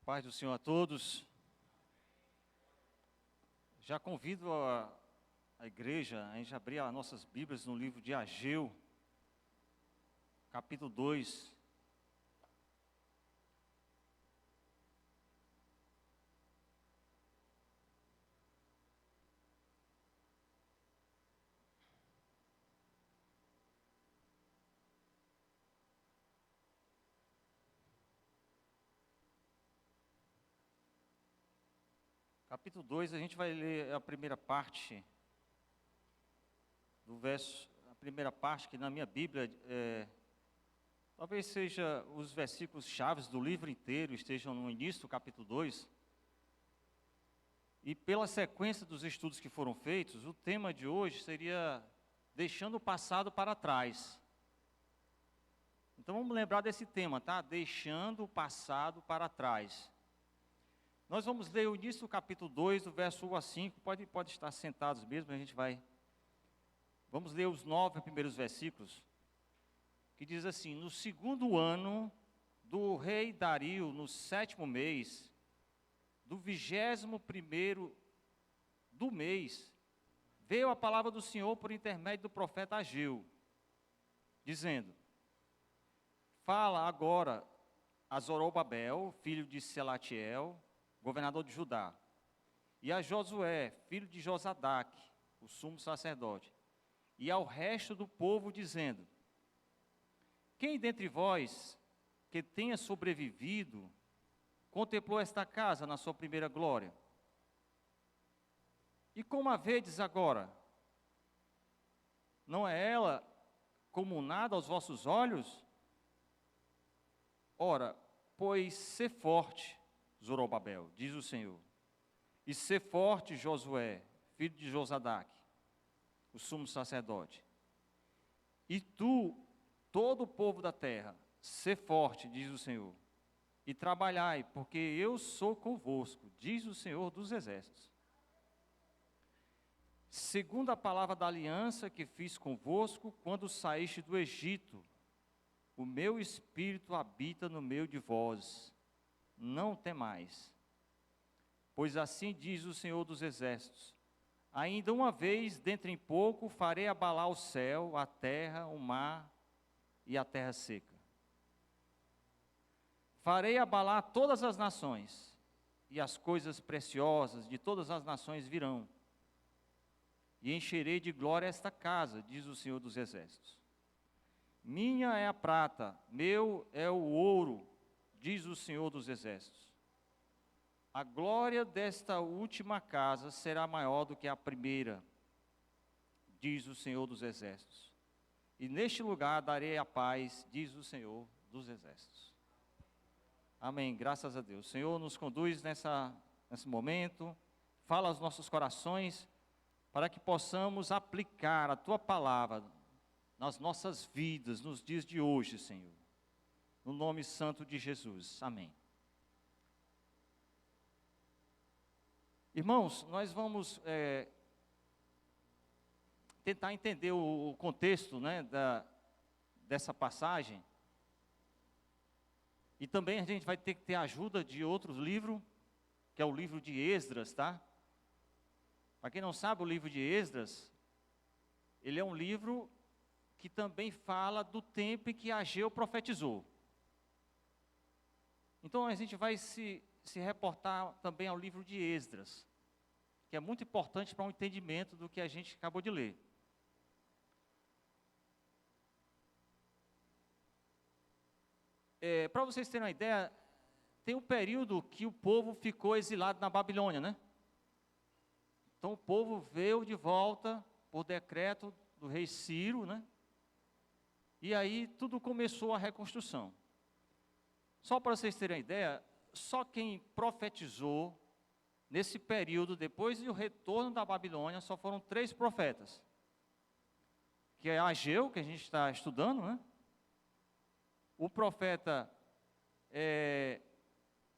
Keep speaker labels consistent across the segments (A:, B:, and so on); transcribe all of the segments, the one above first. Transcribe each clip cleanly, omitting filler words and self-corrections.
A: Paz do Senhor a todos. Já convido a igreja a gente abrir as nossas Bíblias no livro de Ageu, capítulo 2. Capítulo 2, a gente vai ler a primeira parte do verso, a primeira parte que na minha Bíblia, talvez seja os versículos chaves do livro inteiro, estejam no início do capítulo 2. E pela sequência dos estudos que foram feitos, o tema de hoje seria deixando o passado para trás. Então vamos lembrar desse tema, tá? Deixando o passado para trás. Nós vamos ler o início do capítulo 2, do verso 1 a 5, pode estar sentados mesmo, a gente vai. Vamos ler os 9 primeiros versículos, que diz assim: no segundo ano do rei Dario, no 7º mês, do 21º do mês, veio a palavra do Senhor por intermédio do profeta Ageu, dizendo: fala agora a Zorobabel, filho de Selatiel, governador de Judá, e a Josué, filho de Josadaque, o sumo sacerdote, e ao resto do povo, dizendo: quem dentre vós que tenha sobrevivido contemplou esta casa na sua primeira glória? E como a vedes agora? Não é ela como nada aos vossos olhos? Ora, pois sê forte, Zorobabel, diz o Senhor, e sê forte, Josué, filho de Josadaque, o sumo sacerdote, e tu, todo o povo da terra, sê forte, diz o Senhor, e trabalhai, porque eu sou convosco, diz o Senhor dos exércitos. Segundo a palavra da aliança que fiz convosco, quando saíste do Egito, o meu espírito habita no meio de vós, não temais, pois assim diz o Senhor dos exércitos: ainda uma vez, dentro em pouco, farei abalar o céu, a terra, o mar e a terra seca. Farei abalar todas as nações, e as coisas preciosas de todas as nações virão, e encherei de glória esta casa, diz o Senhor dos exércitos. Minha é a prata, meu é o ouro, diz o Senhor dos exércitos. A glória desta última casa será maior do que a primeira, diz o Senhor dos exércitos. E neste lugar darei a paz, diz o Senhor dos exércitos. Amém, graças a Deus. O Senhor nos conduz nesse momento, fala aos nossos corações, para que possamos aplicar a Tua palavra nas nossas vidas, nos dias de hoje, Senhor. No nome santo de Jesus. Amém. Irmãos, nós vamos tentar entender o contexto, né, dessa passagem. E também a gente vai ter que ter a ajuda de outro livro, que é o livro de Esdras, tá? Para quem não sabe, o livro de Esdras, ele é um livro que também fala do tempo em que Ageu profetizou. Então a gente vai se reportar também ao livro de Esdras, que é muito importante para o entendimento do que a gente acabou de ler. Para vocês terem uma ideia, tem um período que o povo ficou exilado na Babilônia, né? Então o povo veio de volta por decreto do rei Ciro, né? E aí tudo começou a reconstrução. Só para vocês terem uma ideia, só quem profetizou nesse período, depois do retorno da Babilônia, só foram 3 profetas. Que é Ageu, que a gente está estudando, né? O profeta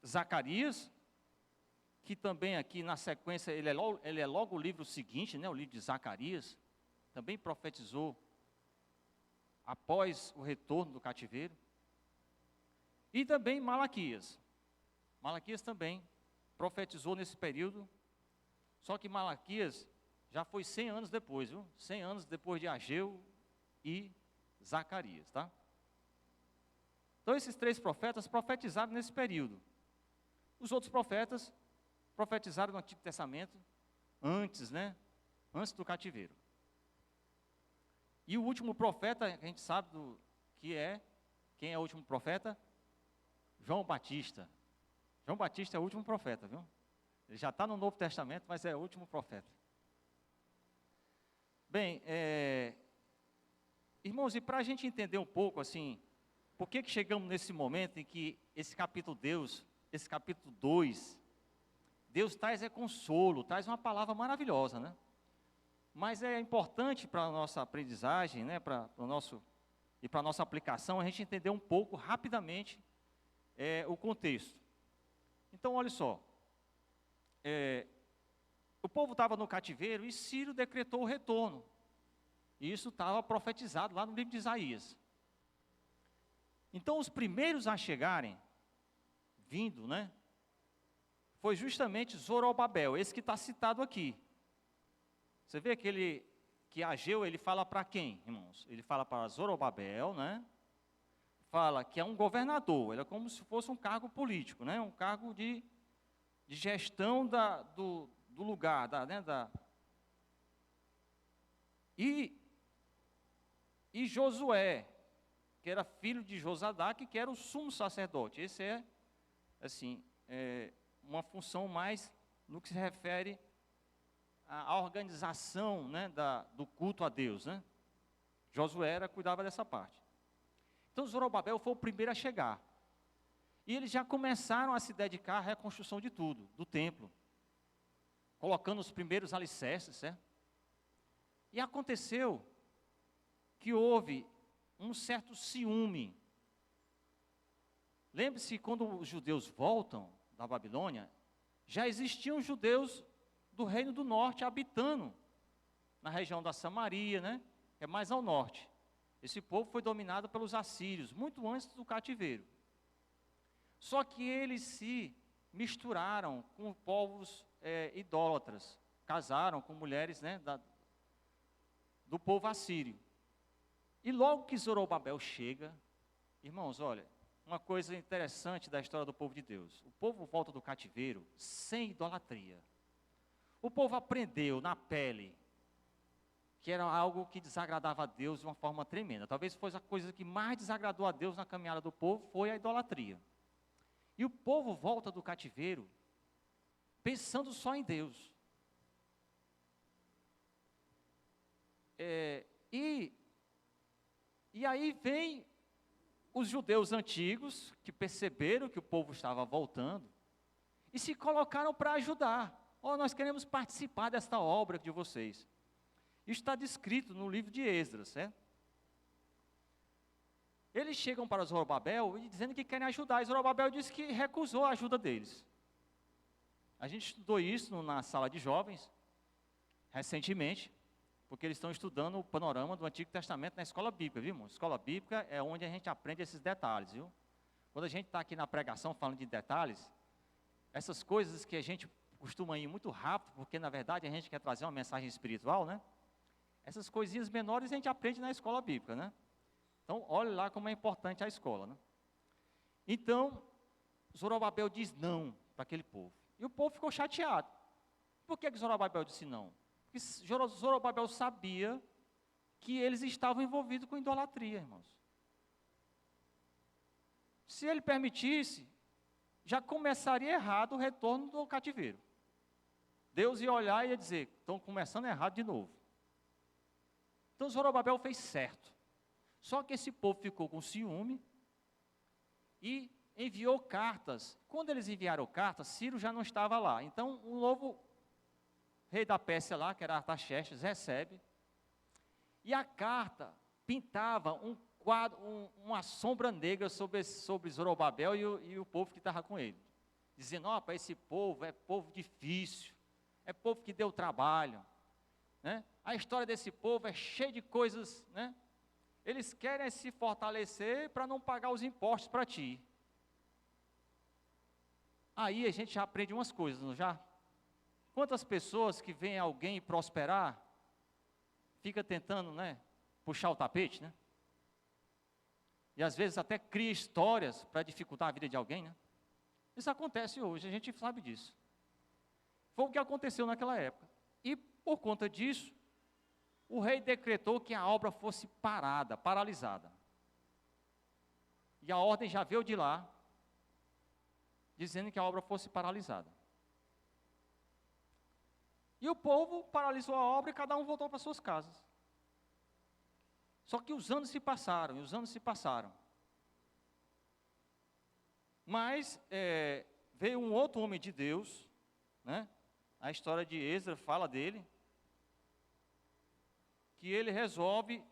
A: Zacarias, que também aqui na sequência, ele é logo o livro seguinte, né? O livro de Zacarias, também profetizou após o retorno do cativeiro. E também Malaquias. Malaquias também profetizou nesse período, só que Malaquias já foi 100 anos depois, viu? 100 anos depois de Ageu e Zacarias, tá? Então esses 3 profetas profetizaram nesse período. Os outros profetas profetizaram no Antigo Testamento antes, né? Antes do cativeiro. E o último profeta, a gente sabe quem é o último profeta? João Batista. João Batista é o último profeta, viu? Ele já está no Novo Testamento, mas é o último profeta. Bem, irmãos, e para a gente entender um pouco, assim, por que chegamos nesse momento em que esse capítulo 2, Deus traz consolo, traz uma palavra maravilhosa, né? Mas é importante para a nossa aprendizagem, né, para a nossa aplicação, a gente entender um pouco, rapidamente, o contexto. Então, olha só, o povo estava no cativeiro e Ciro decretou o retorno. E isso estava profetizado lá no livro de Isaías. Então, os primeiros a chegarem, vindo, né, foi justamente Zorobabel, esse que está citado aqui. Você vê que Ageu, ele fala para quem, irmãos? Ele fala para Zorobabel, né? Fala que é um governador, ele é como se fosse um cargo político, né? Um cargo de gestão do lugar, E Josué, que era filho de Josadaque, que era o sumo sacerdote. Esse é, assim, uma função mais no que se refere à organização, né, do culto a Deus, né? Josué cuidava dessa parte. Então Zorobabel foi o primeiro a chegar. E eles já começaram a se dedicar à reconstrução de tudo, do templo, colocando os primeiros alicerces, certo? E aconteceu que houve um certo ciúme. Lembre-se, quando os judeus voltam da Babilônia, já existiam judeus do Reino do Norte habitando na região da Samaria, né? É mais ao norte. Esse povo foi dominado pelos assírios, muito antes do cativeiro. Só que eles se misturaram com povos idólatras, casaram com mulheres, né, do povo assírio. E logo que Zorobabel chega, irmãos, olha, uma coisa interessante da história do povo de Deus. O povo volta do cativeiro sem idolatria. O povo aprendeu na pele que era algo que desagradava a Deus de uma forma tremenda. Talvez fosse a coisa que mais desagradou a Deus na caminhada do povo, foi a idolatria. E o povo volta do cativeiro pensando só em Deus. E aí vem os judeus antigos, que perceberam que o povo estava voltando, e se colocaram para ajudar. Nós queremos participar desta obra de vocês. Isso está descrito no livro de Esdras, certo? Eles chegam para Zorobabel e dizendo que querem ajudar. E Zorobabel disse que recusou a ajuda deles. A gente estudou isso na sala de jovens, recentemente, porque eles estão estudando o panorama do Antigo Testamento na escola bíblica, viu, irmão? Escola bíblica é onde a gente aprende esses detalhes, viu? Quando a gente está aqui na pregação falando de detalhes, essas coisas que a gente costuma ir muito rápido, porque na verdade a gente quer trazer uma mensagem espiritual, né? Essas coisinhas menores a gente aprende na escola bíblica, né? Então, olhe lá como é importante a escola, né? Então, Zorobabel diz não para aquele povo. E o povo ficou chateado. Por que Zorobabel disse não? Porque Zorobabel sabia que eles estavam envolvidos com idolatria, irmãos. Se ele permitisse, já começaria errado o retorno do cativeiro. Deus ia olhar e ia dizer, estão começando errado de novo. Então Zorobabel fez certo. Só que esse povo ficou com ciúme e enviou cartas. Quando eles enviaram cartas, Ciro já não estava lá. Então o novo rei da Pérsia lá, que era Artaxerxes, recebe. E a carta pintava um quadro, uma sombra negra sobre Zorobabel e o povo que estava com ele. Dizendo, esse povo é povo difícil, é povo que deu trabalho, né? A história desse povo é cheia de coisas, né? Eles querem se fortalecer para não pagar os impostos para ti. Aí a gente já aprende umas coisas, não já? Quantas pessoas que veem alguém prosperar, fica tentando, né, puxar o tapete, né? E às vezes até cria histórias para dificultar a vida de alguém, né? Isso acontece hoje, a gente sabe disso. Foi o que aconteceu naquela época. E por conta disso, o rei decretou que a obra fosse parada, paralisada. E a ordem já veio de lá, dizendo que a obra fosse paralisada. E o povo paralisou a obra e cada um voltou para suas casas. Só que os anos se passaram, e os anos se passaram. Mas veio um outro homem de Deus, né? A história de Esdras fala dele, que ele resolve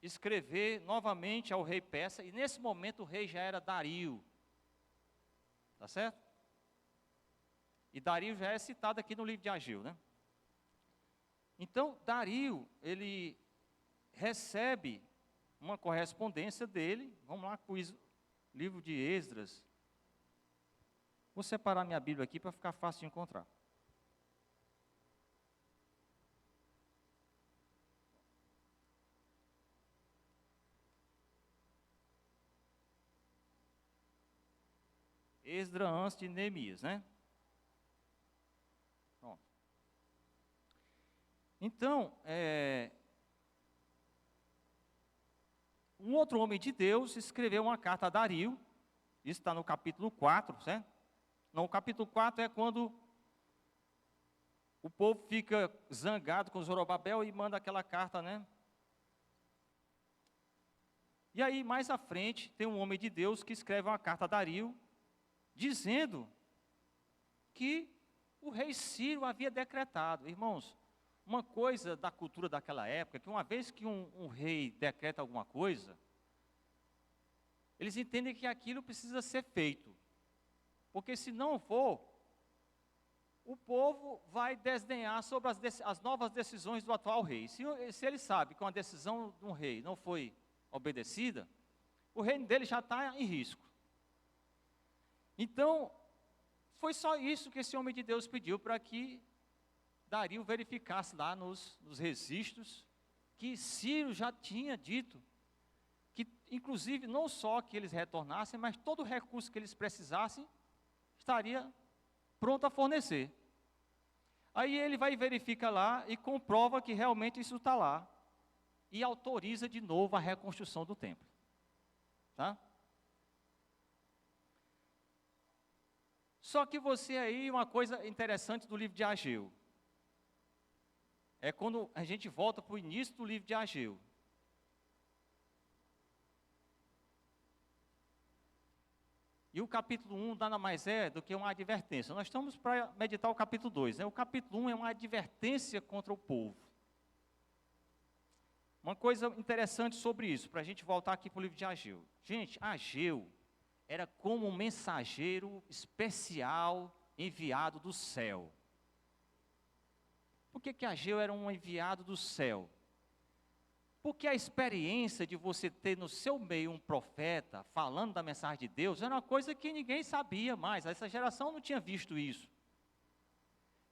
A: escrever novamente ao rei Persa, e nesse momento o rei já era Dario. Tá certo? E Dario já é citado aqui no livro de Ageu, né? Então, Dario, ele recebe uma correspondência dele. Vamos lá com o livro de Esdras. Vou separar minha Bíblia aqui para ficar fácil de encontrar. Esdras antes de Neemias, né? Pronto. Então, um outro homem de Deus escreveu uma carta a Dario, isso está no capítulo 4, certo? Não, o capítulo 4 é quando o povo fica zangado com Zorobabel e manda aquela carta, né? E aí, mais à frente, tem um homem de Deus que escreve uma carta a Dario, dizendo que o rei Ciro havia decretado. Irmãos, uma coisa da cultura daquela época, que uma vez que um rei decreta alguma coisa, eles entendem que aquilo precisa ser feito. Porque se não for, o povo vai desdenhar sobre as novas decisões do atual rei. Se ele sabe que uma decisão de um rei não foi obedecida, o reino dele já está em risco. Então, foi só isso que esse homem de Deus pediu, para que Dario verificasse lá nos registros, que Ciro já tinha dito, que inclusive não só que eles retornassem, mas todo o recurso que eles precisassem, estaria pronto a fornecer. Aí ele vai e verifica lá e comprova que realmente isso está lá, e autoriza de novo a reconstrução do templo. Tá? Só que você aí, uma coisa interessante do livro de Ageu, é quando a gente volta para o início do livro de Ageu. E o capítulo 1 nada mais é do que uma advertência. Nós estamos para meditar o capítulo 2, né? O capítulo 1 é uma advertência contra o povo. Uma coisa interessante sobre isso, para a gente voltar aqui para o livro de Ageu. Gente, Ageu era como um mensageiro especial enviado do céu. Por que Ageu era um enviado do céu? Porque a experiência de você ter no seu meio um profeta falando da mensagem de Deus era uma coisa que ninguém sabia mais. Essa geração não tinha visto isso.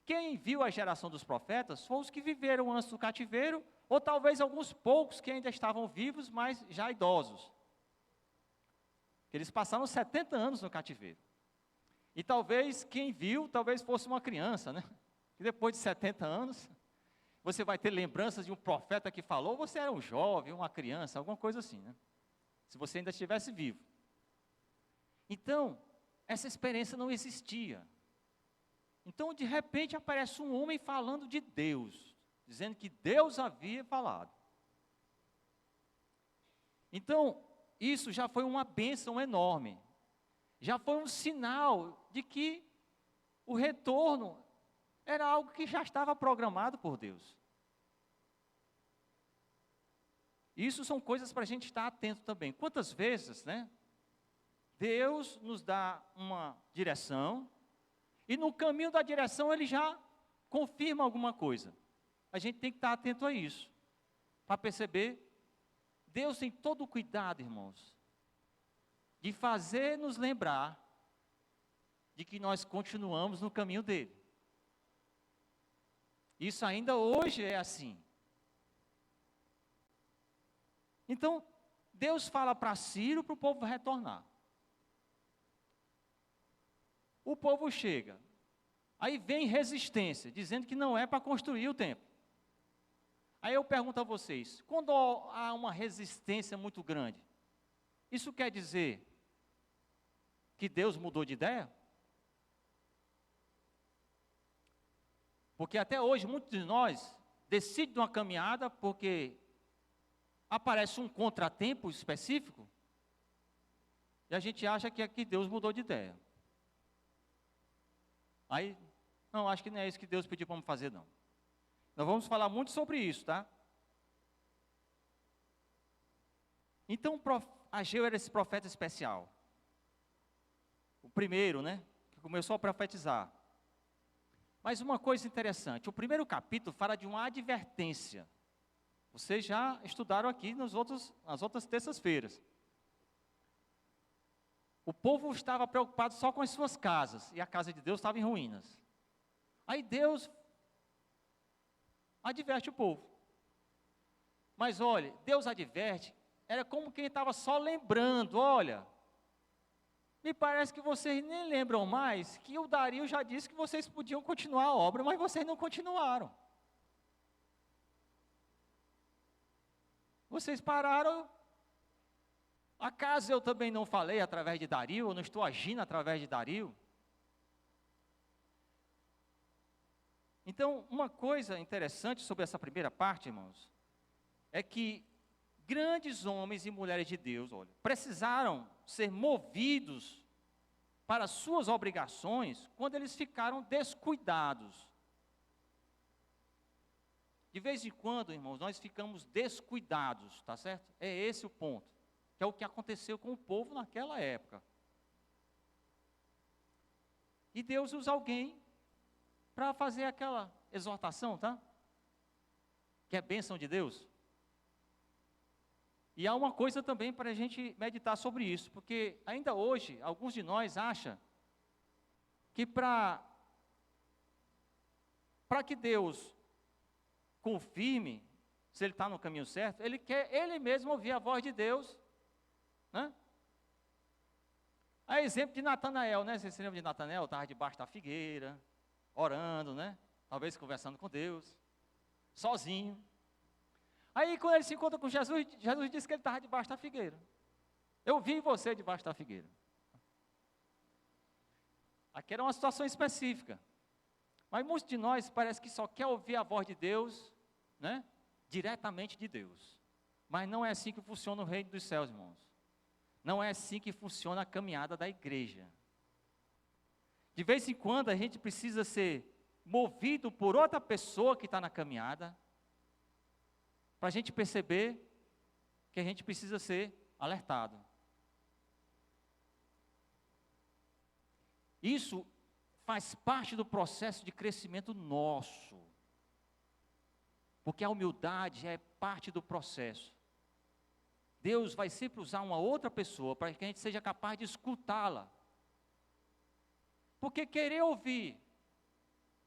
A: Quem viu a geração dos profetas foram os que viveram antes do cativeiro, ou talvez alguns poucos que ainda estavam vivos, mas já idosos. Eles passaram 70 anos no cativeiro. E talvez quem viu, talvez fosse uma criança, né? E depois de 70 anos, você vai ter lembranças de um profeta que falou, você era um jovem, uma criança, alguma coisa assim, né? Se você ainda estivesse vivo. Então, essa experiência não existia. Então, de repente, aparece um homem falando de Deus, dizendo que Deus havia falado. Então, isso já foi uma bênção enorme. Já foi um sinal de que o retorno era algo que já estava programado por Deus. Isso são coisas para a gente estar atento também. Quantas vezes, né? Deus nos dá uma direção, e no caminho da direção Ele já confirma alguma coisa. A gente tem que estar atento a isso, para perceber. Deus tem todo o cuidado, irmãos, de fazer nos lembrar de que nós continuamos no caminho dele. Isso ainda hoje é assim. Então, Deus fala para Ciro para o povo retornar. O povo chega. Aí vem resistência, dizendo que não é para construir o templo. Aí eu pergunto a vocês, quando há uma resistência muito grande, isso quer dizer que Deus mudou de ideia? Porque até hoje, muitos de nós decidem uma caminhada porque aparece um contratempo específico e a gente acha que aqui Deus mudou de ideia. Aí, não, acho que não é isso que Deus pediu para me fazer, não. Nós vamos falar muito sobre isso, tá? Então, Ageu era esse profeta especial. O primeiro, né? Que começou a profetizar. Mas uma coisa interessante, o primeiro capítulo fala de uma advertência. Vocês já estudaram aqui nas outras terças-feiras. O povo estava preocupado só com as suas casas, e a casa de Deus estava em ruínas. Aí Deus adverte o povo. Mas olha, Deus adverte, era como quem estava só lembrando, olha, me parece que vocês nem lembram mais que o Dario já disse que vocês podiam continuar a obra, mas vocês não continuaram. Vocês pararam. Acaso eu também não falei através de Dario, eu não estou agindo através de Dario? Então, uma coisa interessante sobre essa primeira parte, irmãos, é que grandes homens e mulheres de Deus, olha, precisaram ser movidos para suas obrigações quando eles ficaram descuidados. De vez em quando, irmãos, nós ficamos descuidados, tá certo? É esse o ponto, que é o que aconteceu com o povo naquela época. E Deus usa alguém para fazer aquela exortação, tá? Que é bênção de Deus. E há uma coisa também para a gente meditar sobre isso, porque ainda hoje, alguns de nós acham que para que Deus confirme se ele está no caminho certo, ele quer ele mesmo ouvir a voz de Deus, né? A exemplo de Natanael, né? Vocês se lembram de Natanael? Estava debaixo da figueira, orando, né? Talvez conversando com Deus, sozinho. Aí quando ele se encontra com Jesus, Jesus disse que ele estava debaixo da figueira. Eu vi você debaixo da figueira. Aqui era uma situação específica. Mas muitos de nós parece que só quer ouvir a voz de Deus, né? Diretamente de Deus. Mas não é assim que funciona o reino dos céus, irmãos. Não é assim que funciona a caminhada da igreja. De vez em quando a gente precisa ser movido por outra pessoa que está na caminhada, para a gente perceber que a gente precisa ser alertado. Isso faz parte do processo de crescimento nosso. Porque a humildade é parte do processo. Deus vai sempre usar uma outra pessoa para que a gente seja capaz de escutá-la. Porque querer ouvir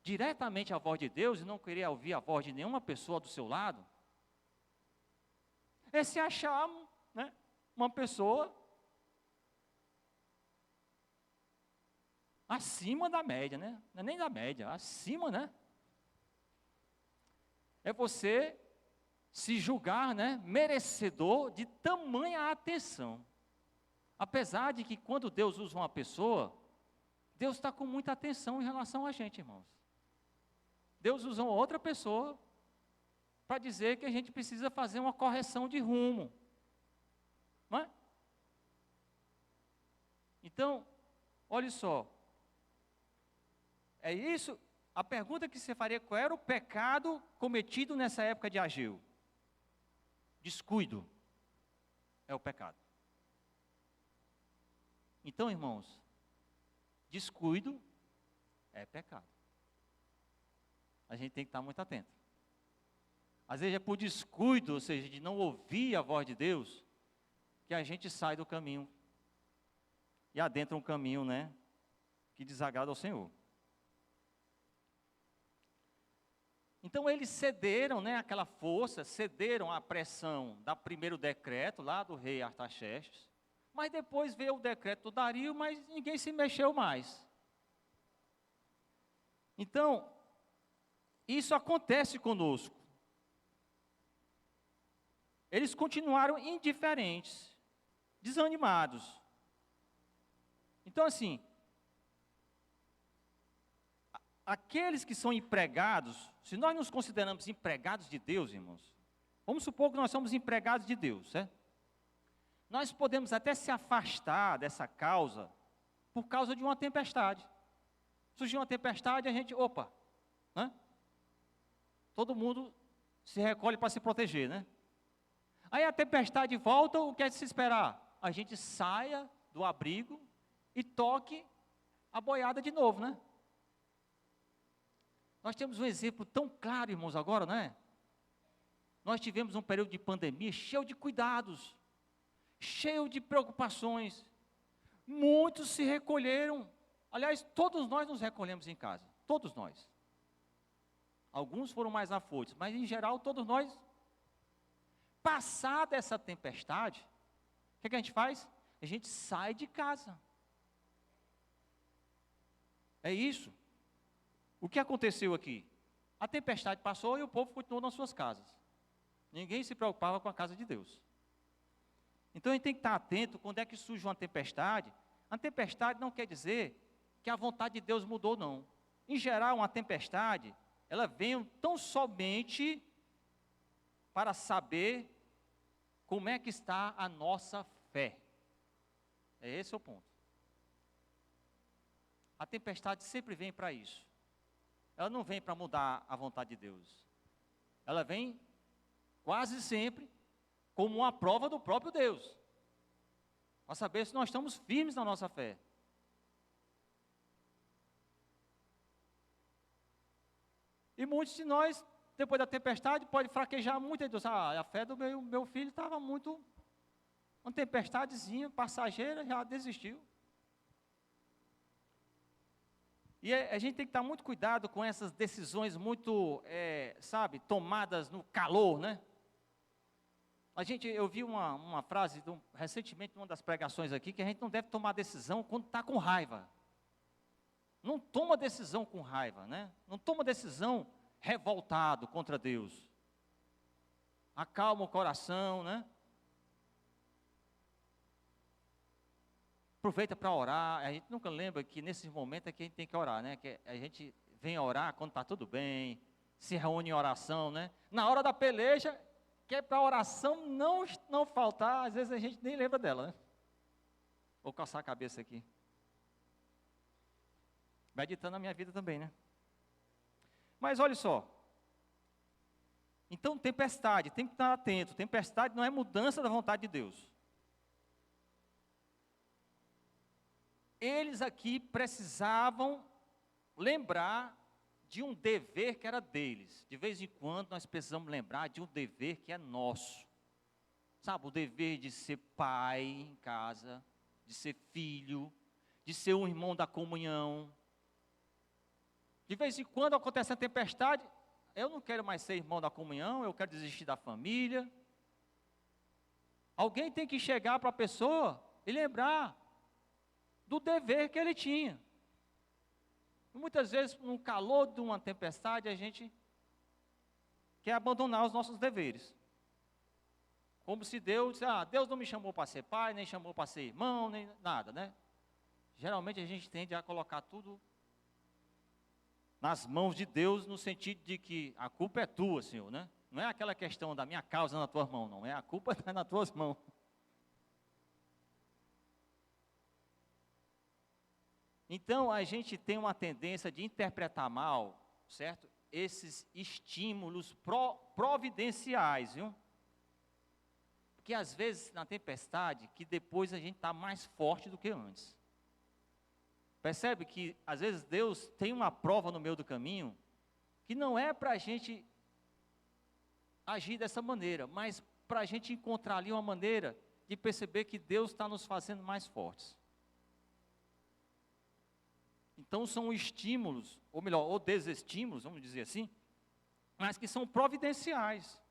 A: diretamente a voz de Deus e não querer ouvir a voz de nenhuma pessoa do seu lado, é se achar, né, uma pessoa acima da média, né? Não é nem da média, acima, né? É você se julgar, né, merecedor de tamanha atenção. Apesar de que quando Deus usa uma pessoa, Deus está com muita atenção em relação a gente, irmãos. Deus usa uma outra pessoa para dizer que a gente precisa fazer uma correção de rumo. Não é? Então, olha só. É isso, a pergunta que você faria, qual era o pecado cometido nessa época de Ageu? Descuido é o pecado. Então, irmãos, descuido é pecado. A gente tem que estar muito atento. Às vezes é por descuido, ou seja, de não ouvir a voz de Deus, que a gente sai do caminho e adentra um caminho, né, que desagrada ao Senhor. Então eles cederam, né, aquela força, cederam à pressão do primeiro decreto lá do rei Artaxerxes, mas depois veio o decreto do Dario, mas ninguém se mexeu mais. Então, isso acontece conosco. Eles continuaram indiferentes, desanimados. Então, assim, aqueles que são empregados, se nós nos consideramos empregados de Deus, irmãos, vamos supor que nós somos empregados de Deus, certo? Nós podemos até se afastar dessa causa por causa de uma tempestade. Surgiu uma tempestade, a gente, opa, né? Todo mundo se recolhe para se proteger, né? Aí a tempestade volta, o que é de se esperar? A gente saia do abrigo e toque a boiada de novo, né? Nós temos um exemplo tão claro, irmãos, agora, não é? Nós tivemos um período de pandemia cheio de cuidados, cheio de preocupações. Muitos se recolheram. Aliás, todos nós nos recolhemos em casa, todos nós. Alguns foram mais afoitos, mas em geral todos nós. Passada essa tempestade, o que a gente faz? A gente sai de casa. É isso. O que aconteceu aqui? A tempestade passou e o povo continuou nas suas casas. Ninguém se preocupava com a casa de Deus. Então a gente tem que estar atento quando é que surge uma tempestade. A tempestade não quer dizer que a vontade de Deus mudou, não. Em geral, uma tempestade, ela vem tão somente para saber como é que está a nossa fé. É esse o ponto. A tempestade sempre vem para isso. Ela não vem para mudar a vontade de Deus. Ela vem quase sempre como uma prova do próprio Deus. Para saber se nós estamos firmes na nossa fé. E muitos de nós, depois da tempestade, pode fraquejar muito. E diz, a fé do meu filho estava muito... Uma tempestadezinha passageira, já desistiu. E a gente tem que estar muito cuidado com essas decisões muito, tomadas no calor, né? Eu vi uma frase, recentemente, numa das pregações aqui, que a gente não deve tomar decisão quando está com raiva. Não toma decisão com raiva, né? Não toma decisão revoltado contra Deus. Acalma o coração, né? Aproveita para orar. A gente nunca lembra que nesses momentos é que a gente tem que orar, né? Que a gente vem orar quando está tudo bem, se reúne em oração, né? Na hora da peleja, que é para a oração não faltar, às vezes a gente nem lembra dela, né? Vou coçar a cabeça aqui. Meditando na minha vida também, né? Mas olha só. Então, tempestade, tem que estar atento. Tempestade não é mudança da vontade de Deus. Eles aqui precisavam lembrar de um dever que era deles. De vez em quando nós precisamos lembrar de um dever que é nosso. Sabe, o dever de ser pai em casa, de ser filho, de ser um irmão da comunhão. De vez em quando acontece a tempestade, eu não quero mais ser irmão da comunhão, eu quero desistir da família. Alguém tem que chegar para a pessoa e lembrar do dever que ele tinha. E muitas vezes, no calor de uma tempestade, a gente quer abandonar os nossos deveres. Como se Deus não me chamou para ser pai, nem chamou para ser irmão, nem nada, né? Geralmente a gente tende a colocar tudo nas mãos de Deus, no sentido de que a culpa é tua, Senhor, né? Não é aquela questão da minha causa na tuas mãos, não. É a culpa está nas tuas mãos. Então, a gente tem uma tendência de interpretar mal, certo? Esses estímulos providenciais, viu? Porque às vezes, na tempestade, que depois a gente está mais forte do que antes. Percebe que, às vezes, Deus tem uma prova no meio do caminho, que não é para a gente agir dessa maneira, mas para a gente encontrar ali uma maneira de perceber que Deus está nos fazendo mais fortes. Então são estímulos, ou melhor, ou desestímulos, vamos dizer assim, mas que são providenciais.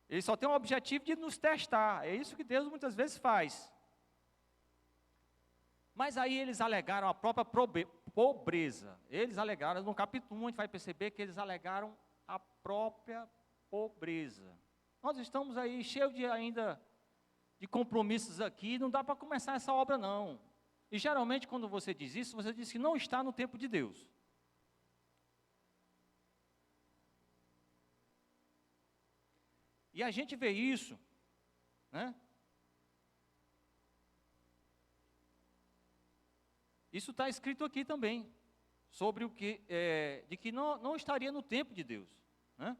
A: Ele só tem o objetivo de nos testar. É isso que Deus muitas vezes faz. Mas aí eles alegaram a própria pobreza. Eles alegaram, no capítulo 1 a gente vai perceber que eles alegaram a própria pobreza. Nós estamos aí cheios ainda de compromissos aqui, não dá para começar essa obra não. E geralmente quando você diz isso, você diz que não está no tempo de Deus. E a gente vê isso, né? Isso está escrito aqui também, sobre o que, de que não estaria no tempo de Deus, né?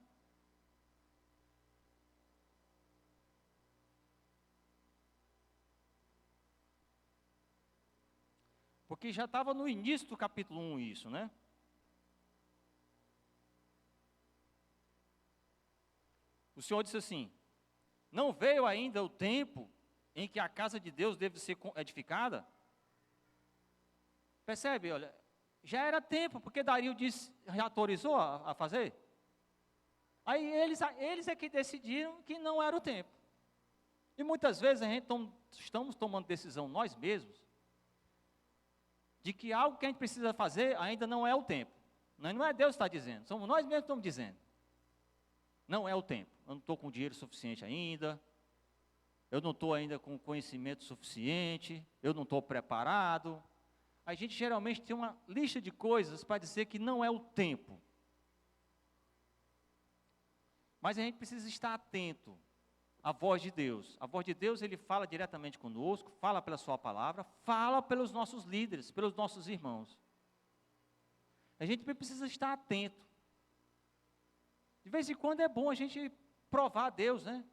A: Porque já estava no início do capítulo 1 isso, né? O Senhor disse assim: não veio ainda o tempo em que a casa de Deus deve ser edificada? Percebe, olha, já era tempo, porque Dario disse, já autorizou a fazer. Aí eles é que decidiram que não era o tempo. E muitas vezes estamos tomando decisão nós mesmos, de que algo que a gente precisa fazer ainda não é o tempo. Não é Deus que está dizendo, somos nós mesmos que estamos dizendo. Não é o tempo, eu não estou com dinheiro suficiente ainda, eu não estou ainda com conhecimento suficiente, eu não estou preparado. A gente geralmente tem uma lista de coisas para dizer que não é o tempo. Mas a gente precisa estar atento à voz de Deus. A voz de Deus, Ele fala diretamente conosco, fala pela sua palavra, fala pelos nossos líderes, pelos nossos irmãos. A gente precisa estar atento. De vez em quando é bom a gente provar a Deus, né?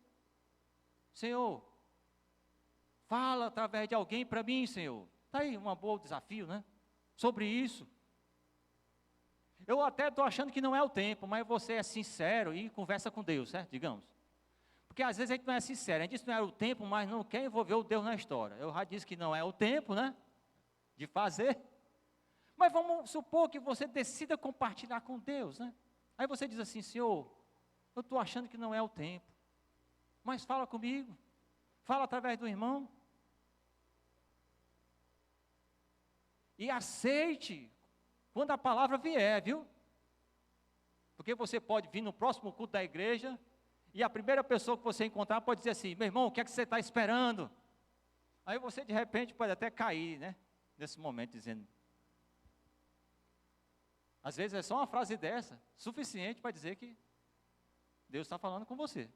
A: Senhor, fala através de alguém para mim, Senhor. Está aí um bom desafio, né? Sobre isso. Eu até estou achando que não é o tempo, mas você é sincero e conversa com Deus, certo? Digamos. Porque às vezes a gente não é sincero, a gente diz que não era o tempo, mas não quer envolver o Deus na história. Eu já disse que não é o tempo, né? De fazer. Mas vamos supor que você decida compartilhar com Deus, né? Aí você diz assim: Senhor, eu estou achando que não é o tempo, mas fala comigo, fala através do irmão. E aceite quando a palavra vier, viu? Porque você pode vir no próximo culto da igreja e a primeira pessoa que você encontrar pode dizer assim: meu irmão, o que é que você está esperando? Aí você de repente pode até cair, né? Nesse momento dizendo. Às vezes é só uma frase dessa, suficiente para dizer que Deus está falando com você.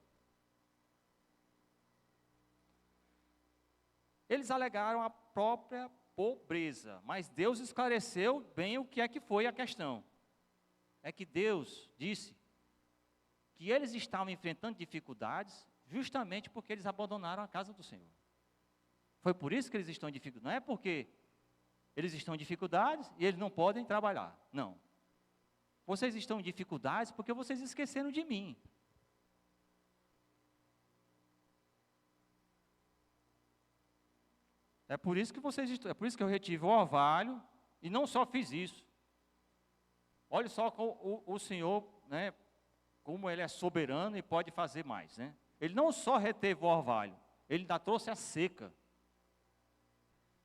A: Eles alegaram a própria pobreza, mas Deus esclareceu bem o que é que foi a questão. É que Deus disse que eles estavam enfrentando dificuldades justamente porque eles abandonaram a casa do Senhor. Foi por isso que eles estão em dificuldade. Não é porque eles estão em dificuldades e eles não podem trabalhar. Não. Vocês estão em dificuldades porque vocês esqueceram de mim. É por isso que eu retive o orvalho e não só fiz isso. Olha só o Senhor, né, como Ele é soberano e pode fazer mais, né? Ele não só reteve o orvalho, Ele ainda trouxe a seca.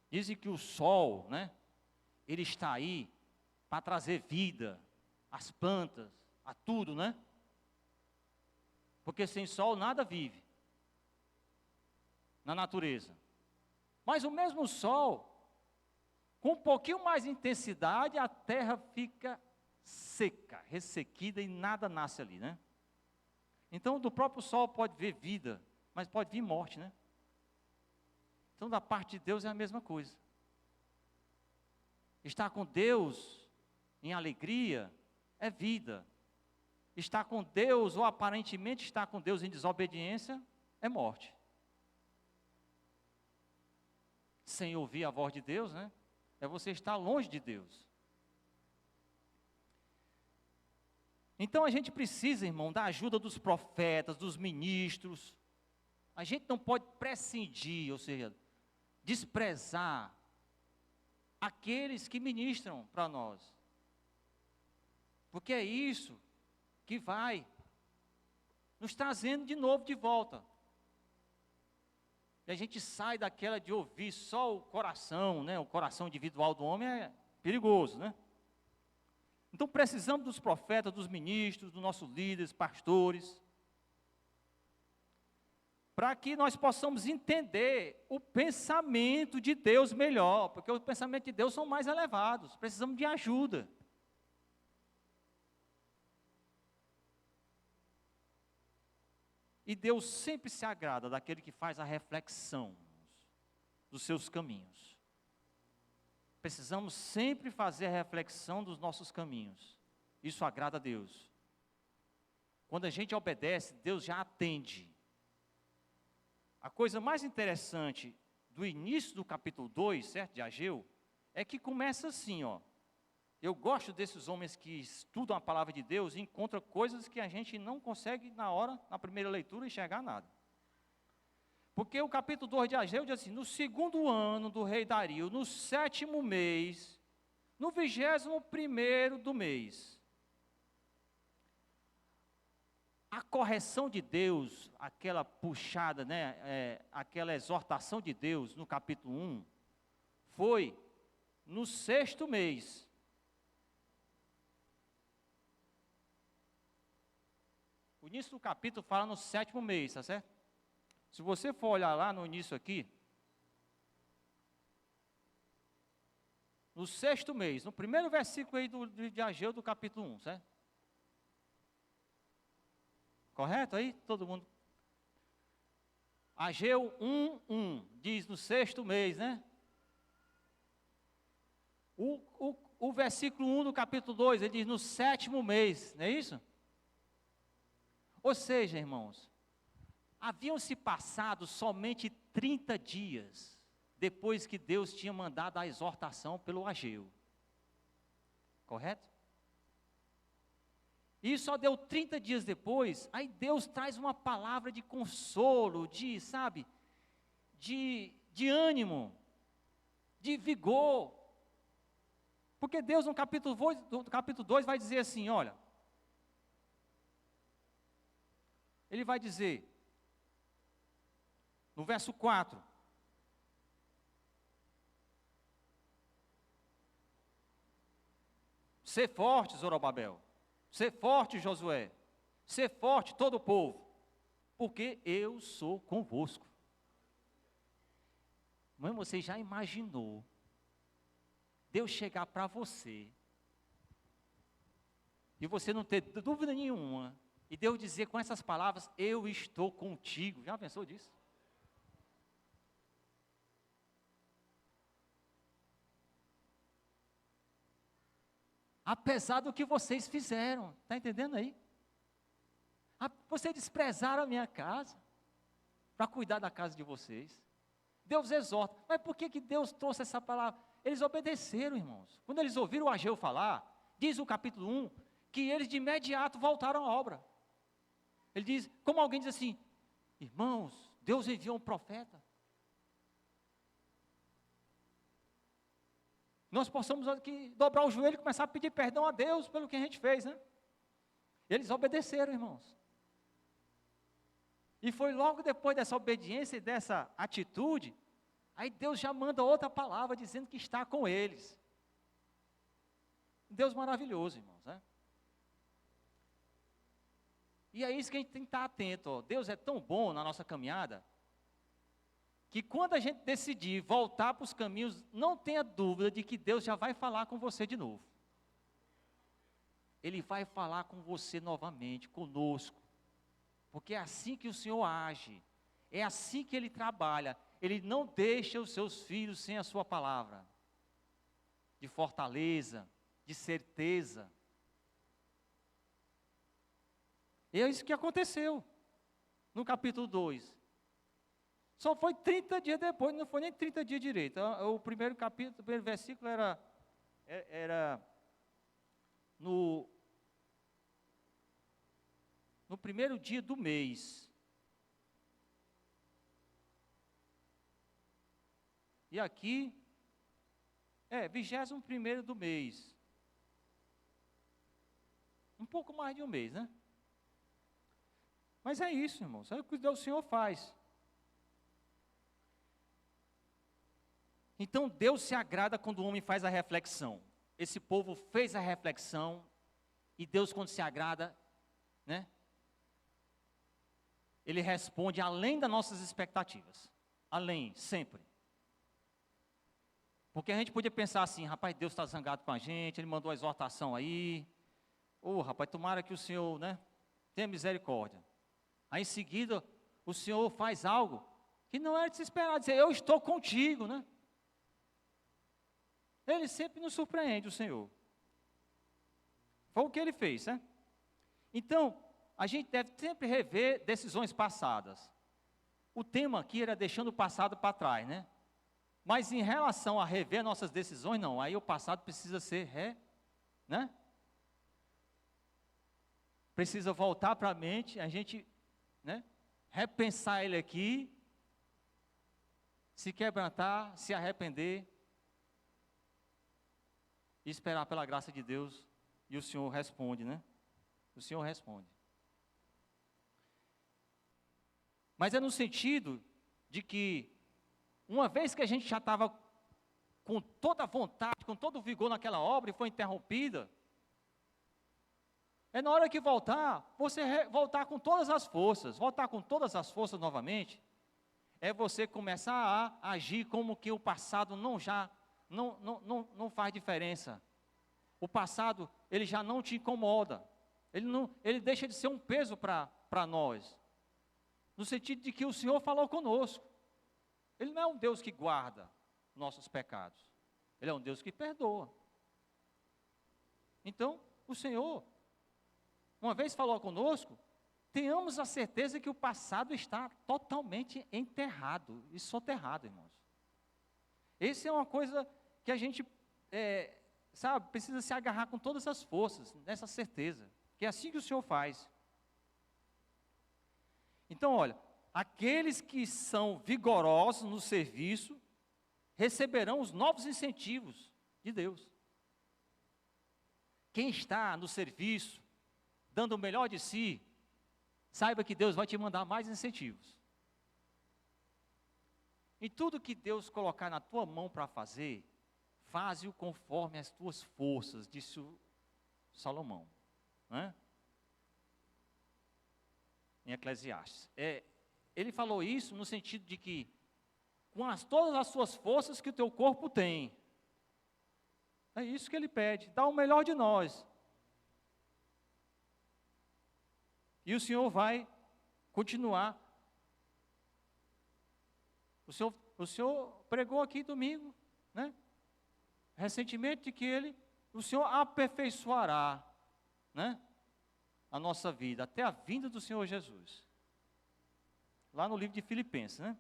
A: Dizem que o sol, né, ele está aí para trazer vida às plantas, a tudo, né? Porque sem sol nada vive na natureza. Mas o mesmo sol, com um pouquinho mais de intensidade, a terra fica seca, ressequida e nada nasce ali, né? Então, do próprio sol pode vir vida, mas pode vir morte, né? Então, da parte de Deus é a mesma coisa. Estar com Deus em alegria é vida. Estar com Deus, ou aparentemente estar com Deus em desobediência, é morte. Sem ouvir a voz de Deus, né? É você estar longe de Deus. Então a gente precisa, irmão, da ajuda dos profetas, dos ministros. A gente não pode prescindir, ou seja, desprezar aqueles que ministram para nós. Porque é isso que vai nos trazendo de novo de volta. E a gente sai daquela de ouvir só o coração, né? O coração individual do homem é perigoso, né? Então precisamos dos profetas, dos ministros, dos nossos líderes, pastores, para que nós possamos entender o pensamento de Deus melhor, porque os pensamentos de Deus são mais elevados, precisamos de ajuda. E Deus sempre se agrada daquele que faz a reflexão dos seus caminhos. Precisamos sempre fazer a reflexão dos nossos caminhos. Isso agrada a Deus. Quando a gente obedece, Deus já atende. A coisa mais interessante do início do capítulo 2, certo, de Ageu, é que começa assim, ó. Eu gosto desses homens que estudam a palavra de Deus e encontram coisas que a gente não consegue na hora, na primeira leitura, enxergar nada. Porque o capítulo 2 de Ageu diz assim: no segundo ano do rei Dario, no 7º mês, no 21º do mês. A correção de Deus, aquela puxada, né, aquela exortação de Deus no capítulo 1, foi no 6º mês. O início do capítulo fala no 7º mês, tá certo? Se você for olhar lá no início aqui, no 6º mês, no primeiro versículo aí de Ageu do capítulo 1, certo? Correto aí? Todo mundo? Ageu 1:1, diz no 6º mês, né? O versículo 1 do capítulo 2, ele diz no 7º mês, não é isso? Ou seja, irmãos, haviam se passado somente 30 dias depois que Deus tinha mandado a exortação pelo Ageu. Correto? E só deu 30 dias depois, aí Deus traz uma palavra de consolo, sabe, de ânimo, de vigor. Porque Deus no capítulo 2 vai dizer assim, olha, Ele vai dizer, no verso 4, ser forte, Zorobabel, ser forte, Josué, ser forte, todo o povo, porque eu sou convosco. Mãe, você já imaginou Deus chegar para você, e você não ter dúvida nenhuma, e Deus dizer com essas palavras, eu estou contigo. Já pensou disso? Apesar do que vocês fizeram, está entendendo aí? Vocês desprezaram a minha casa, para cuidar da casa de vocês. Deus exorta, mas por que Deus trouxe essa palavra? Eles obedeceram, irmãos. Quando eles ouviram o Ageu falar, diz o capítulo 1, que eles de imediato voltaram à obra. Ele diz, como alguém diz assim, irmãos, Deus enviou um profeta. Nós possamos aqui dobrar o joelho e começar a pedir perdão a Deus pelo que a gente fez, né? Eles obedeceram, irmãos. E foi logo depois dessa obediência e dessa atitude, aí Deus já manda outra palavra dizendo que está com eles. Deus maravilhoso, irmãos, né? E é isso que a gente tem que estar atento, ó. Deus é tão bom na nossa caminhada, que quando a gente decidir voltar para os caminhos, não tenha dúvida de que Deus já vai falar com você de novo. Ele vai falar com você novamente, conosco, porque é assim que o Senhor age, é assim que Ele trabalha, Ele não deixa os seus filhos sem a sua palavra, de fortaleza, de certeza. E é isso que aconteceu, no capítulo 2. Só foi 30 dias depois, não foi nem 30 dias direito. O primeiro capítulo, o primeiro versículo era no primeiro dia do mês. E aqui, 21º do mês. Um pouco mais de um mês, né? Mas é isso, irmãos, é o que o Senhor faz. Então Deus se agrada quando o homem faz a reflexão. Esse povo fez a reflexão, e Deus, quando se agrada, né? Ele responde além das nossas expectativas. Além, sempre. Porque a gente podia pensar assim, rapaz, Deus está zangado com a gente, Ele mandou a exortação aí. Rapaz, tomara que o Senhor, né, tenha misericórdia. Aí em seguida, o Senhor faz algo que não era de se esperar, dizer, eu estou contigo, né? Ele sempre nos surpreende, o Senhor. Foi o que Ele fez, né? Então, a gente deve sempre rever decisões passadas. O tema aqui era deixando o passado para trás, né? Mas em relação a rever nossas decisões, não. Aí o passado precisa ser, né? Precisa voltar para a mente, a gente, né? Repensar ele aqui, se quebrantar, se arrepender, e esperar pela graça de Deus, e o Senhor responde, né? O Senhor responde. Mas é no sentido de que, uma vez que a gente já estava com toda a vontade, com todo o vigor naquela obra e foi interrompida, é na hora que voltar, você voltar com todas as forças, voltar com todas as forças novamente, é você começar a agir como que o passado não faz diferença. O passado, ele já não te incomoda, ele deixa de ser um peso para nós. No sentido de que o Senhor falou conosco. Ele não é um Deus que guarda nossos pecados. Ele é um Deus que perdoa. Então, o Senhor, uma vez falou conosco, tenhamos a certeza que o passado está totalmente enterrado e soterrado, irmãos. Essa é uma coisa que a gente, precisa se agarrar com todas as forças, nessa certeza. Que é assim que o Senhor faz. Então, olha, aqueles que são vigorosos no serviço, receberão os novos incentivos de Deus. Quem está no serviço, dando o melhor de si, saiba que Deus vai te mandar mais incentivos. E tudo que Deus colocar na tua mão para fazer, faze-o conforme as tuas forças, disse o Salomão, né? Em Eclesiastes. Ele falou isso no sentido de que, com todas as suas forças que o teu corpo tem, é isso que ele pede, dá o melhor de nós. E o Senhor vai continuar. O Senhor pregou aqui domingo, né? Recentemente que o Senhor aperfeiçoará, né? A nossa vida, até a vinda do Senhor Jesus. Lá no livro de Filipenses, né?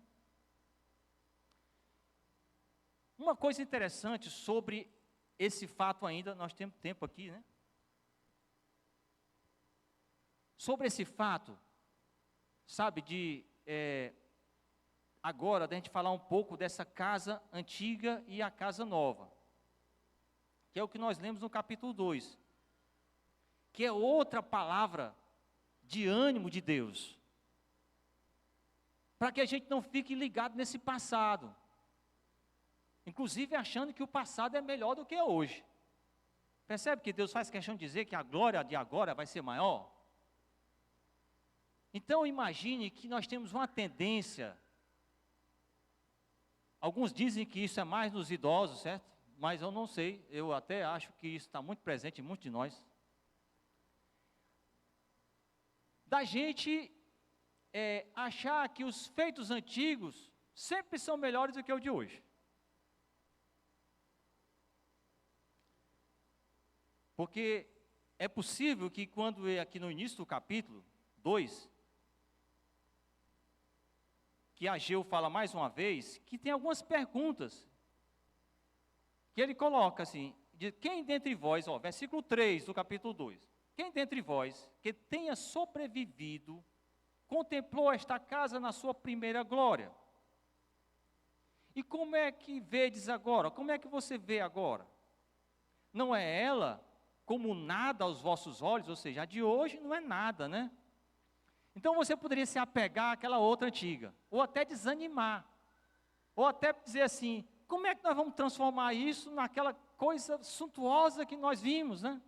A: Uma coisa interessante sobre esse fato ainda, nós temos tempo aqui, né? Sobre esse fato, sabe, agora, da gente falar um pouco dessa casa antiga e a casa nova, que é o que nós lemos no capítulo 2, que é outra palavra de ânimo de Deus, para que a gente não fique ligado nesse passado, inclusive achando que o passado é melhor do que é hoje. Percebe que Deus faz questão de dizer que a glória de agora vai ser maior? Então imagine que nós temos uma tendência, alguns dizem que isso é mais nos idosos, certo? Mas eu não sei, eu até acho que isso está muito presente em muitos de nós. Da gente achar que os feitos antigos sempre são melhores do que o de hoje. Porque é possível que quando aqui no início do capítulo 2, que Ageu fala mais uma vez, que tem algumas perguntas, que ele coloca assim, de quem dentre vós, versículo 3 do capítulo 2, quem dentre vós que tenha sobrevivido, contemplou esta casa na sua primeira glória? E como é que vedes agora? Como é que você vê agora? Não é ela como nada aos vossos olhos, ou seja, a de hoje não é nada, né? Então você poderia se apegar àquela outra antiga, ou até desanimar, ou até dizer assim, como é que nós vamos transformar isso naquela coisa suntuosa que nós vimos, né?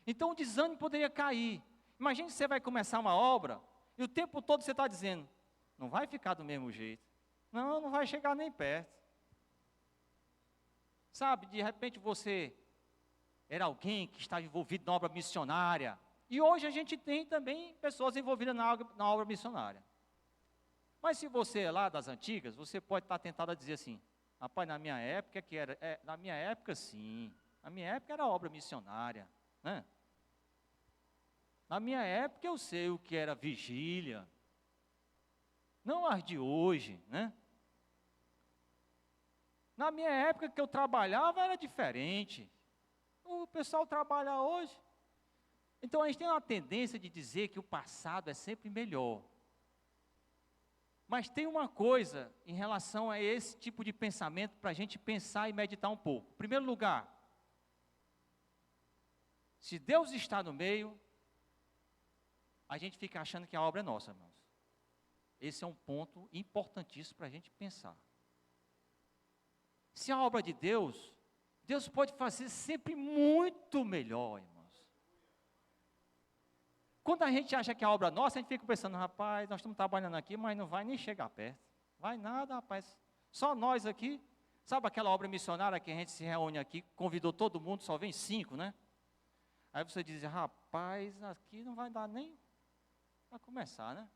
A: Então o desânimo poderia cair. Imagine que você vai começar uma obra, e o tempo todo você está dizendo, não vai ficar do mesmo jeito, não vai chegar nem perto. Sabe, de repente você era alguém que estava envolvido na obra missionária, e hoje a gente tem também pessoas envolvidas na obra missionária. Mas se você é lá das antigas, você pode estar tentado a dizer assim, rapaz, na minha época que era, na minha época sim, na minha época era obra missionária, né? Na minha época eu sei o que era vigília, não as de hoje, né? Na minha época que eu trabalhava era diferente, o pessoal trabalha hoje. Então a gente tem uma tendência de dizer que o passado é sempre melhor. Mas tem uma coisa em relação a esse tipo de pensamento para a gente pensar e meditar um pouco. Em primeiro lugar, se Deus está no meio, a gente fica achando que a obra é nossa, irmãos. Esse é um ponto importantíssimo para a gente pensar. Se a obra de Deus, Deus pode fazer sempre muito melhor, irmãos. Quando a gente acha que a obra é nossa, a gente fica pensando, rapaz, nós estamos trabalhando aqui, mas não vai nem chegar perto. Vai nada, rapaz. Só nós aqui. Sabe aquela obra missionária que a gente se reúne aqui, convidou todo mundo, só vem 5, né? Aí você diz, rapaz, aqui não vai dar nem para começar, né?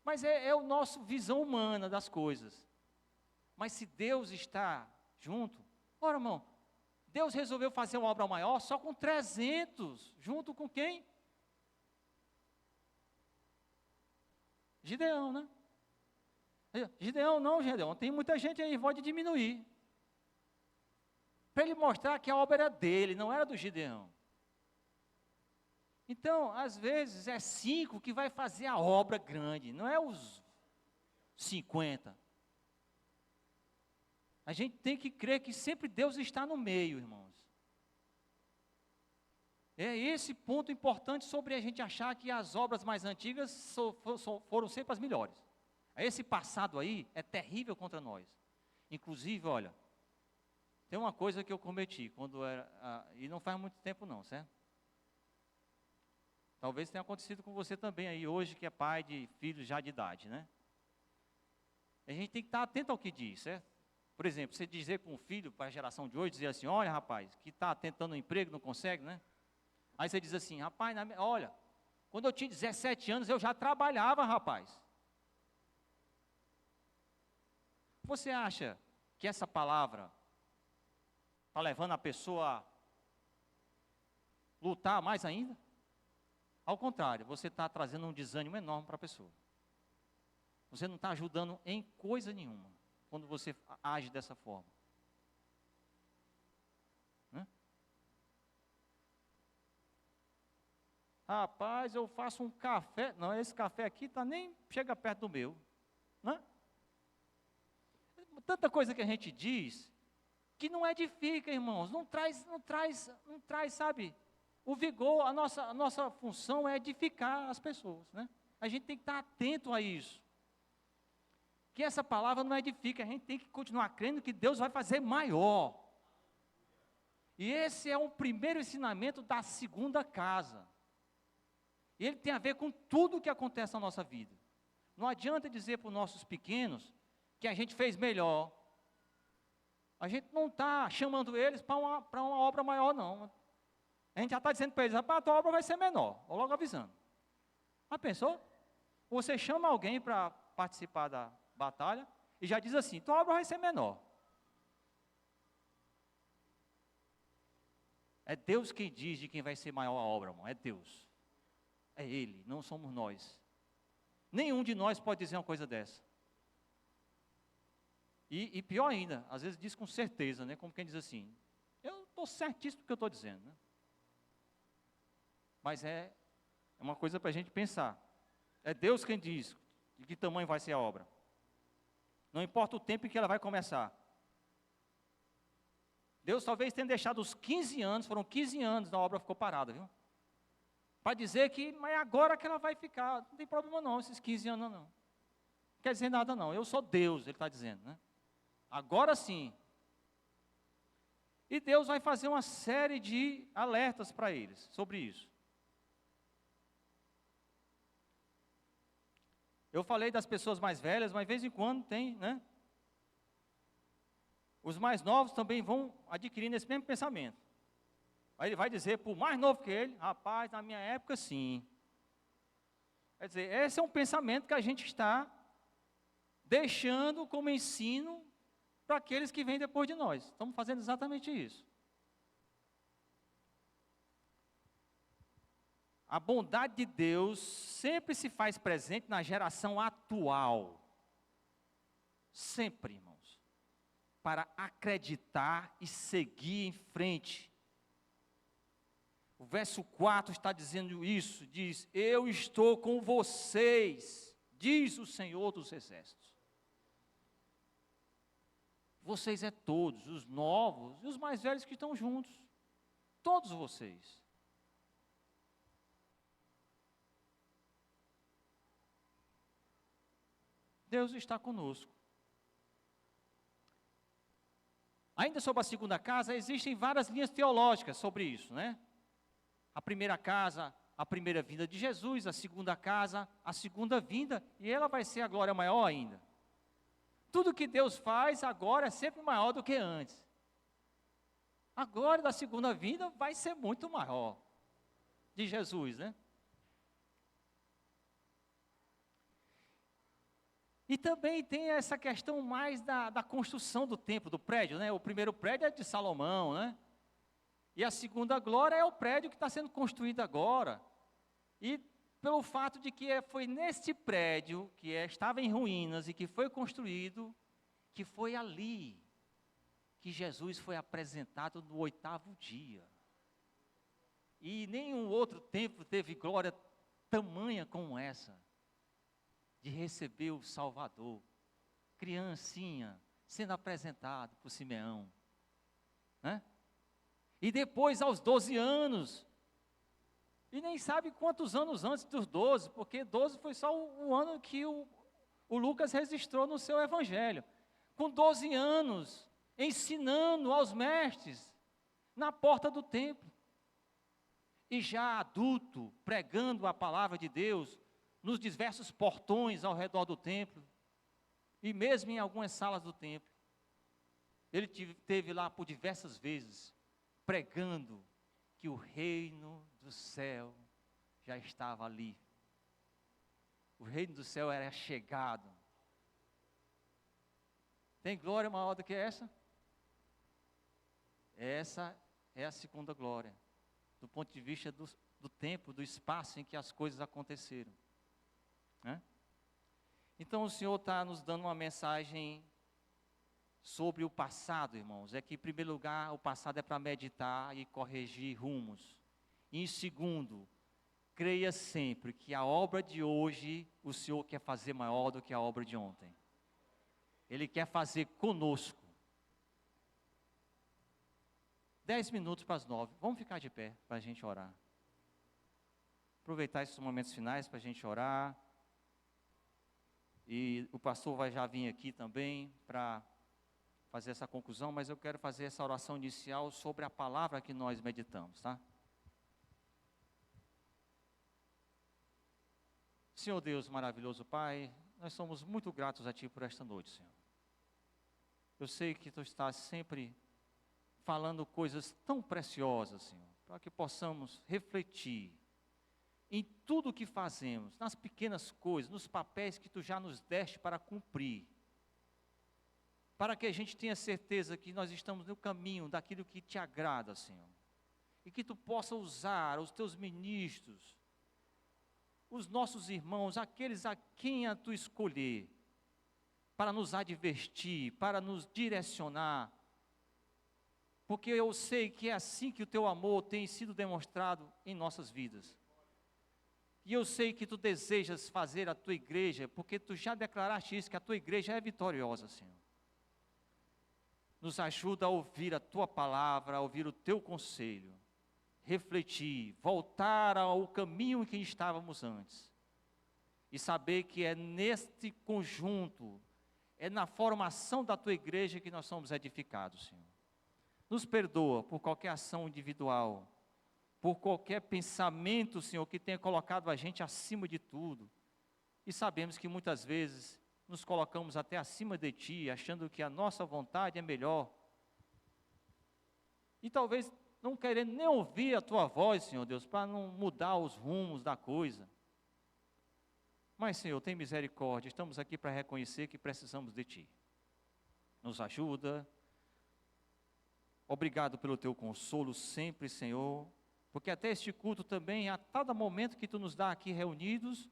A: Mas é o nosso visão humana das coisas. Mas se Deus está junto, ora, irmão, Deus resolveu fazer uma obra maior só com 300, junto com quem? Gideão, né? Gideão, tem muita gente aí, pode diminuir. Para ele mostrar que a obra era dele, não era do Gideão. Então, às vezes, é 5 que vai fazer a obra grande, não é os 50. A gente tem que crer que sempre Deus está no meio, irmãos. É esse ponto importante sobre a gente achar que as obras mais antigas foram sempre as melhores. Esse passado aí é terrível contra nós. Inclusive, olha, tem uma coisa que eu cometi, e não faz muito tempo não, certo? Talvez tenha acontecido com você também aí hoje, que é pai de filhos já de idade, né? A gente tem que estar atento ao que diz, certo? Por exemplo, você dizer com um filho, para a geração de hoje, dizer assim, olha rapaz, que está tentando um emprego, não consegue, né? Aí você diz assim, rapaz, olha, quando eu tinha 17 anos, eu já trabalhava, rapaz. Você acha que essa palavra está levando a pessoa a lutar mais ainda? Ao contrário, você está trazendo um desânimo enorme para a pessoa. Você não está ajudando em coisa nenhuma, quando você age dessa forma. Né? Rapaz, eu faço um café, não, esse café aqui nem chega perto do meu. Né? Tanta coisa que a gente diz, que não edifica, irmãos, não traz, sabe, o vigor. A nossa função é edificar as pessoas, né? A gente tem que estar atento a isso. Que essa palavra não edifica, a gente tem que continuar crendo que Deus vai fazer maior. E esse é o primeiro ensinamento da segunda casa. Ele tem a ver com tudo o que acontece na nossa vida. Não adianta dizer para os nossos pequenos que a gente fez melhor. A gente não está chamando eles para uma obra maior, não. A gente já está dizendo para eles, rapaz, a tua obra vai ser menor, ou logo avisando. Já pensou? Você chama alguém para participar da batalha e já diz assim, tua obra vai ser menor. É Deus quem diz de quem vai ser maior a obra, irmão, é Deus. É Ele, não somos nós. Nenhum de nós pode dizer uma coisa dessa. E pior ainda, às vezes diz com certeza, né? Como quem diz assim, eu estou certíssimo do que eu estou dizendo, né? Mas é uma coisa para a gente pensar. É Deus quem diz de que tamanho vai ser a obra. Não importa o tempo em que ela vai começar. Deus talvez tenha deixado os 15 anos, foram 15 anos, a obra ficou parada, viu? Para dizer que, mas é agora que ela vai ficar, não tem problema não, esses 15 anos não. Não quer dizer nada não, eu sou Deus, ele está dizendo, né? Agora sim. E Deus vai fazer uma série de alertas para eles sobre isso. Eu falei das pessoas mais velhas, mas de vez em quando tem, né? Os mais novos também vão adquirindo esse mesmo pensamento. Aí ele vai dizer para o mais novo que ele, rapaz, na minha época sim. Quer dizer, esse é um pensamento que a gente está deixando como ensino para aqueles que vêm depois de nós. Estamos fazendo exatamente isso. A bondade de Deus sempre se faz presente na geração atual. Sempre, irmãos. Para acreditar e seguir em frente. O verso 4 está dizendo isso, diz, eu estou com vocês, diz o Senhor dos Exércitos. Vocês é todos, os novos e os mais velhos que estão juntos, todos vocês. Deus está conosco. Ainda sobre a segunda casa, existem várias linhas teológicas sobre isso, né? A primeira casa, a primeira vinda de Jesus, a segunda casa, a segunda vinda, e ela vai ser a glória maior ainda. Tudo que Deus faz agora é sempre maior do que antes. A glória da segunda vinda vai ser muito maior, de Jesus, né? E também tem essa questão mais da construção do templo, do prédio, né? O primeiro prédio é de Salomão, né? E a segunda glória é o prédio que está sendo construído agora. E pelo fato de que foi neste prédio, que estava em ruínas e que foi construído, que foi ali que Jesus foi apresentado no 8º dia. E nenhum outro templo teve glória tamanha como essa, de receber o Salvador, criancinha, sendo apresentado por Simeão, né? E depois aos 12 anos, e nem sabe quantos anos antes dos 12, porque 12 foi só o ano que o Lucas registrou no seu evangelho, com 12 anos, ensinando aos mestres, na porta do templo, e já adulto, pregando a palavra de Deus, nos diversos portões ao redor do templo, e mesmo em algumas salas do templo. Ele esteve lá por diversas vezes, pregando que o reino do céu já estava ali. O reino do céu era chegado. Tem glória maior do que essa? Essa é a segunda glória, do ponto de vista do tempo, do espaço em que as coisas aconteceram. Né? Então o Senhor está nos dando uma mensagem sobre o passado, irmãos. É que em primeiro lugar o passado é para meditar e corrigir rumos. E em segundo, creia sempre que a obra de hoje o Senhor quer fazer maior do que a obra de ontem. Ele quer fazer conosco. 10 minutos para as 9. Vamos ficar de pé para a gente orar. Aproveitar esses momentos finais para a gente orar. E o pastor vai já vir aqui também para fazer essa conclusão, mas eu quero fazer essa oração inicial sobre a palavra que nós meditamos, tá? Senhor Deus maravilhoso Pai, nós somos muito gratos a Ti por esta noite, Senhor. Eu sei que Tu estás sempre falando coisas tão preciosas, Senhor, para que possamos refletir em tudo o que fazemos, nas pequenas coisas, nos papéis que Tu já nos deste para cumprir, para que a gente tenha certeza que nós estamos no caminho daquilo que Te agrada, Senhor, e que Tu possa usar os Teus ministros, os nossos irmãos, aqueles a quem a Tu escolher, para nos advertir, para nos direcionar, porque eu sei que é assim que o Teu amor tem sido demonstrado em nossas vidas. E eu sei que tu desejas fazer a tua igreja, porque tu já declaraste isso, que a tua igreja é vitoriosa, Senhor. Nos ajuda a ouvir a tua palavra, a ouvir o teu conselho, refletir, voltar ao caminho em que estávamos antes. E saber que é neste conjunto, é na formação da tua igreja que nós somos edificados, Senhor. Nos perdoa por qualquer ação individual, por qualquer pensamento, Senhor, que tenha colocado a gente acima de tudo. E sabemos que muitas vezes nos colocamos até acima de Ti, achando que a nossa vontade é melhor. E talvez não querendo nem ouvir a Tua voz, Senhor Deus, para não mudar os rumos da coisa. Mas, Senhor, tem misericórdia, estamos aqui para reconhecer que precisamos de Ti. Nos ajuda. Obrigado pelo Teu consolo sempre, Senhor, porque até este culto também, a cada momento que Tu nos dá aqui reunidos,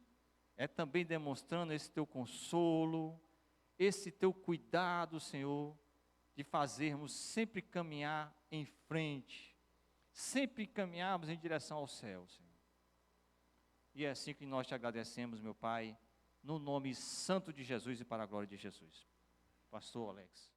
A: é também demonstrando esse Teu consolo, esse Teu cuidado, Senhor, de fazermos sempre caminhar em frente, sempre caminharmos em direção ao céu, Senhor. E é assim que nós Te agradecemos, meu Pai, no nome santo de Jesus e para a glória de Jesus. Pastor Alex.